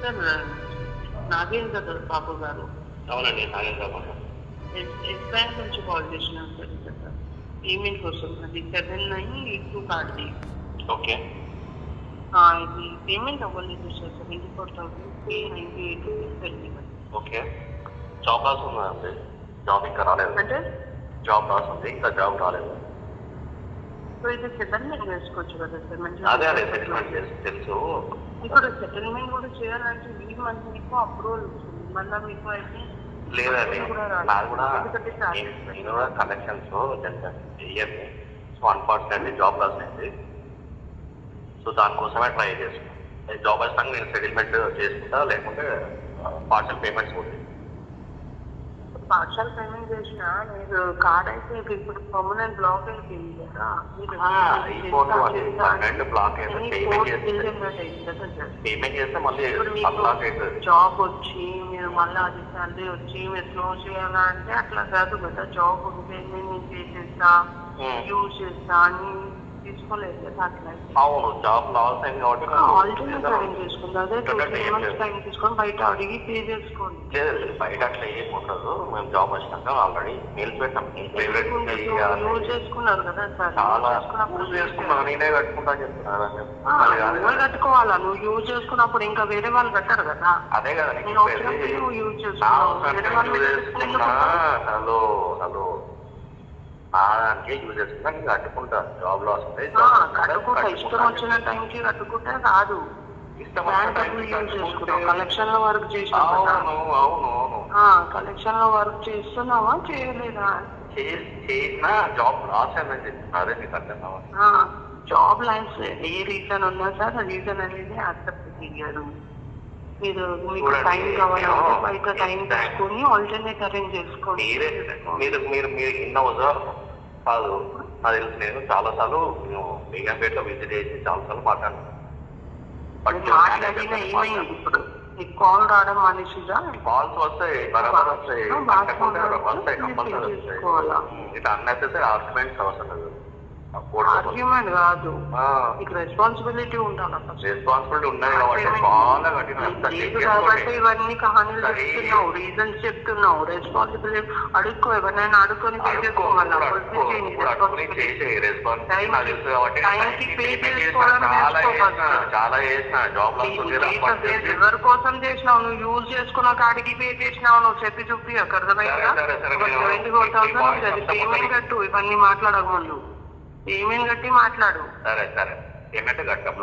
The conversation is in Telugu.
సార్ నాగేంద్ర బాబు గారు. అవునండి, నాగేంద్ర బాబు. ఎస్ బ్యాంక్ నుంచి కాల్ చేసినాను సార్ పేమెంట్ కోసం. అది 7982 కార్డ్ది. ఓకే. ఇది పేమెంట్ అవ్వలేదు sir. 74,398 rupees pending. Okay. Job loss ఉందండి. జాబ్ ఇంకా రాలేదు. అంటే జాబ్ లాస్ ఉంది, ఇంకా జాబ్ రాలేదు. సో ఇది సెటిల్మెంట్ చేసుకోవచ్చు కదా సార్? అదే సెటిల్మెంట్ తెలుసు. ఇప్పుడు సెటిల్మెంట్ కూడా చేయాలంటే ఈ మంత్ మీకు అప్రూవల్ వస్తుంది, మళ్ళీ మీకు అయితే లేదండి. నాది కూడా నేను కూడా కలెక్షన్స్ చెయ్యండి. సో అన్ఫార్చునేట్లీ జాబ్ లాస్ అయింది. సో దానికోసమే ట్రై చేసుకుంటాను. జాబ్ వచ్చినాక నేను సెటిల్మెంట్ చేసుకుంటా, లేకుంటే పార్షల్ పేమెంట్స్ ఉంటుంది. పార్షల్ పేమెంట్ చేసిన మీరు కార్డ్ అయితే ఇప్పుడు పర్మనెంట్ బ్లాక్ అయిపోయింది కదా. పేమెంట్ చేస్తే మళ్ళీ జాబ్ వచ్చి మీరు మళ్ళీ అది శాలరీ వచ్చి మీరు క్లోజ్ చేయాలంటే అట్లా కాదు కదా. జాబ్ ఉంటే నేను చేసేస్తా, యూజ్ చేస్తా అని తీసుకోలేదు కదా. అట్లా అవును, జాబ్ లాస్ అయింది కాబట్టి ఆల్టర్నేట్ టైం చేసుకోండి. అదే 2-3 months టైం తీసుకొని బయట అడిగి పే చేసుకోండి. లేదు, బయట అట్లా ఏం ఉండదు. మేము జాబ్ వచ్చినాక ఆల్రెడీ మెయిల్స్ పెట్టాం. యూజ్ చేసుకున్నారు కదా సార్. చాలా చేసుకున్నాను, నేనే కట్టుకుంటా చెప్తున్నాను. కట్టుకోవాలా? నువ్వు యూజ్ చేసుకున్నప్పుడు ఇంకా వేరే వాళ్ళు కట్టారు కదా. అదే కదా నువ్వు యూజ్ చేసుకున్నా. హలో హలో, దానికే యూజ్ చేసుకున్నా నేను కట్టుకుంటా. జాబ్ లాస్ ఉంటాయి, కట్టుకుంటా. ఇష్టం వచ్చిన టైంకి కట్టుకుంటే కాదు. ఇష్టం యూజ్ చేసుకుంటావు. కలెక్షన్ లో వర్క్ చేసినా కలెక్షన్ లో వర్క్ చేస్తున్నావా చేయలేదా? చేసినా జాబ్ లాస్ అయిందని చెప్తున్నారు. మీకు అర్థం కావాలి. జాబ్ లాస్ ఏ రీజన్ ఉన్నా సార్, ఆ రీజన్ అనేది యాక్సెప్ట్ చేయరు. మీరు మీకు టైం కావాలంటే బయట టైం తీసుకొని ఆల్టర్నేట్ అరేంజ్ చేసుకోండి. మీరు మీరు మీరు ఇన్న కాదు, నాకు తెలుసు. నేను చాలా సార్లు నేను బేగంపేటలో విజిట్ చేసి చాలా సార్లు మాట్లాడినా. మాట్లాడినా ఏమైంది? ఇప్పుడు నీకు కాల్ రావడం మనిషిగా కాల్స్ వస్తాయి, బరాబర్ వస్తాయి, వస్తాయి, కంపల్సరీ వస్తాయి. ఇట్లా అన్నెసెసరీ ఆర్గ్యుమెంట్స్ అవసరం లేదు. ఆర్గ్యుమెంట్ కాదు, నీకు రెస్పాన్సిబిలిటీ ఉండాలి. రెస్పాన్సిబిలిటీ ఉన్నాయి కాబట్టి కాబట్టి ఇవన్నీ కహానీలు చెప్తున్నావు, రీజన్స్ చెప్తున్నావు. రెస్పాన్సిబిలిటీ అడుక్కో, ఎవరైనా అడుక్కొని పే చేసుకోవాలి. చాలా చేసిన జాబ్ ఎవరి కోసం చేసినావు? నువ్వు యూజ్ చేసుకున్న కాడికి పే చేసినావు. నువ్వు చెప్పి చూపి అర్థమైందా? 24,000 పేమెంట్ కట్టు. ఇవన్నీ మాట్లాడక ముందు పేమెంట్ కట్టి మాట్లాడు. సరే పేమెంట్ కట్టాం.